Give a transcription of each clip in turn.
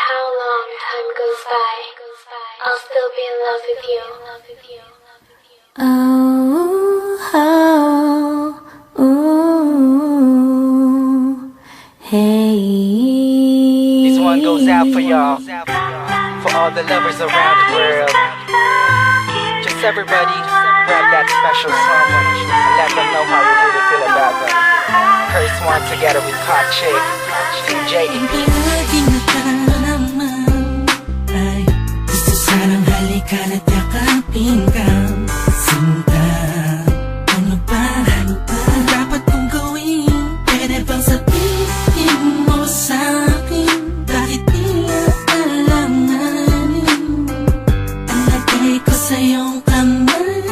how long time goes by, I'll still be in love with you. Hey. This one goes out for y'all, for all the lovers around the world. Just everybody, grab that special someone and let them know how you really feel about them. First one together with Hot Chick, TJEP. Lagi naman ay gusto sanang halikan at yakapin ka. Sinta, ano ba ang dapat kong gawin? Pwede bang sabihin mo sa'kin kahit di alanganin? Ang lagay ko sa iyong kamay,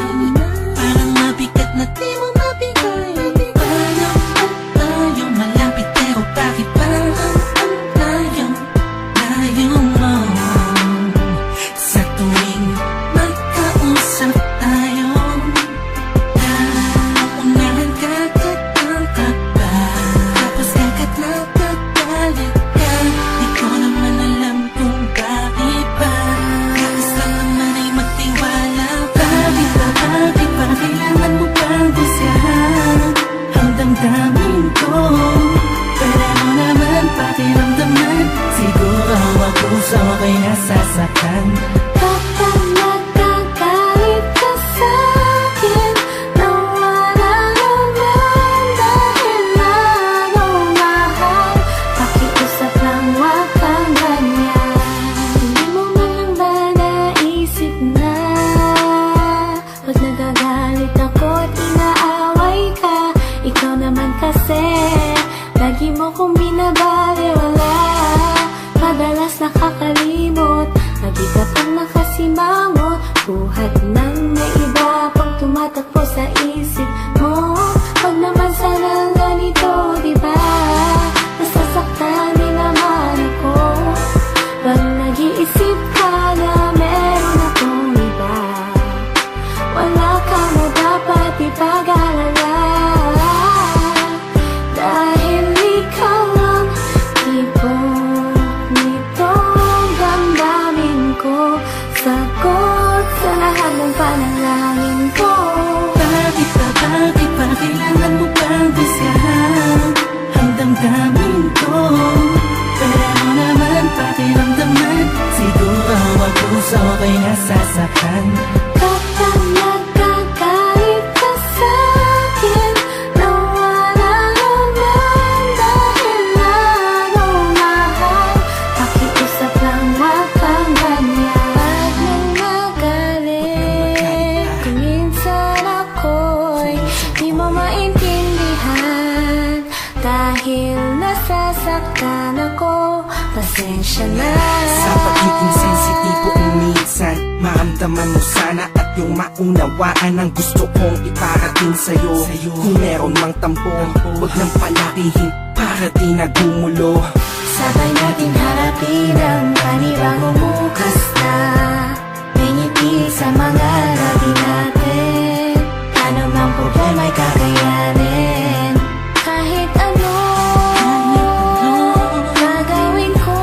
parang mabigat na di mo mabigay. Paano ba tayo malapit pero bakit ba ang layo mo? Sa tuwing magkausap tayo, naunahan ka ang kaba, tapos agad nagagalit ka. Di ko naman alam kung bakit ba. Nais lang naman ay magtiwala ka. Bakit ba kailangan mo pang busyahan ang damdamin ko? Pwede mo naman pakiramdaman, siguro ang puso ko'y nasasaktan. Kapag nagkagalit ka sa'kin, nawala naman dahil nagmamahal. Pakiusap lang, wag kang ganyan. Hindi mo man lang ba naisip na pag nagagalit ako't inaaway ka? Ikaw naman kasi lagi mo kong binabaliwala. Madalas nakakalimot, lagi ka pang nakasimangot. Buhat ng may iba pang tumatakbo sa isip mo. Wag naman sana ganito, diba? Nasasaktan din naman ako pag nag-iisip ka na meron akong iba. Wala ka na dapat ipag-alala, dahil ikaw ang ibon nitong damdamin ko. Sagot sa lahat ng panalangin ko. Bakit ba kailangan mo pang busyahan ang damdamin ko? Pwede mo naman pakiramdaman, siguro ang puso ko'y nasasaktan. Kapag nagkagalit ka sa'kin, nawala naman dahil nagmamahal. Pakiusap lang, wag kang ganyan. Wag nang magalit kung minsan ako'y di mo maintindihan, dahil nasasaktan ako. Pasensya na. Sa pagiging sensitibo minsan, maramdaman mo sana at yung maunawaan ang gusto kong iparating sa'yo. Kung meron mang tambong, huwag nang palakihin para di nagumulo. Sabay natin harapin ang panibagong bukas na may ngiti sa mga labi natin. Ano mang problema'y kakayanin. Kahit ano gagawin ko,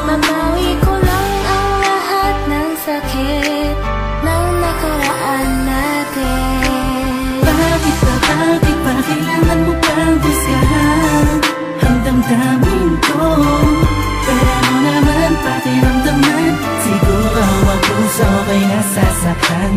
mabawi ko lang ang lahat ng sakit ng nakaraan natin. Bakit ba kailangan mo pang busyahan ang damdamin ko? Pwede mo naman pakiramdaman, siguro ang puso ko'y nasasaktan.